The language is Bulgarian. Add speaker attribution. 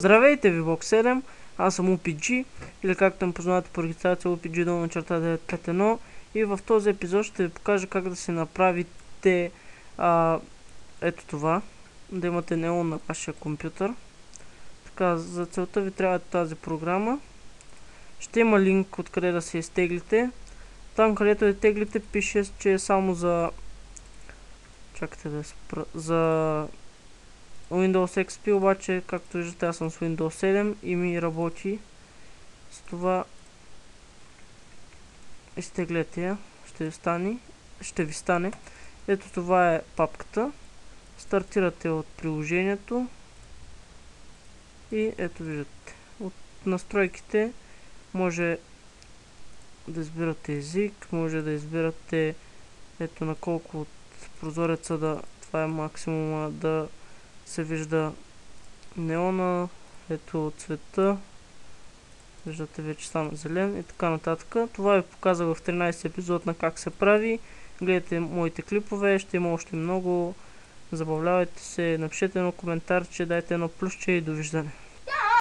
Speaker 1: Здравейте, Vblog 7, аз съм UPG, или както ме познавате по регистрация UPG-951, и в този епизод ще ви покажа как да си направите ето това, да имате неон на вашия компютър. Така, за целта ви трябва тази програма. Ще има линк откъде да се изтеглите. Там, където изтеглите, пише, че е само за... Чакайте да спра... За Windows XP, обаче, както виждате, аз съм с Windows 7 и ми работи с това. Изтеглете я, ще ви стане. Ето това е папката. Стартирате от приложението и ето виждате. От настройките може да избирате език, може да избирате ето на колко от прозореца да, това е максимума да се вижда неона, ето цвета, виждате вече стана зелен и така нататък. Това ви показах в 13 епизод на как се прави. Гледайте моите клипове, ще има още много. Забавлявайте се, напишете едно коментарче, дайте едно плюсче и довиждане.